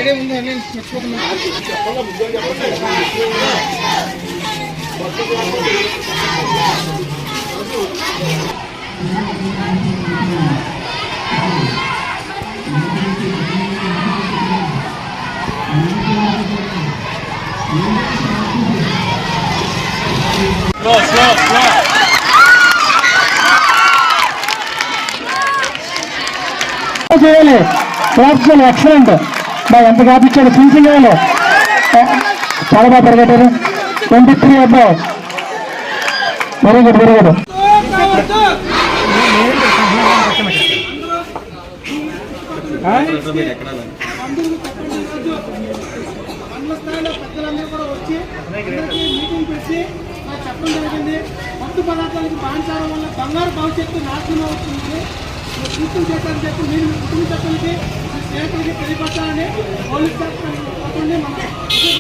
Idea ఉంది అని మర్చిపోతున్నా. చేయాలి. క్లాప్ చేయాలి. ఎక్సలెంట్ బాగా ఎంత గ్యాప్ ఇచ్చాడు. ఫినిషింగ్ చేయాలి. చాలా బాగా పరిగెట్టారు. 23 అబ్బాయి. Very good very good. స్థాయిలో పెద్దలందరూ కూడా వచ్చి మీటింగ్ పెట్టి నాకు చెప్పడం జరిగింది. మత్తు పదార్థాలకు బానిసడం వల్ల బంగారు భవిష్యత్తు నాశనం అవుతుంది. సూచన చేస్తారని చెప్పి మీరు కుటుంబ సభ్యులకి స్నేహితులకి తెలియపరచాలని పోలీస్ శాఖ మన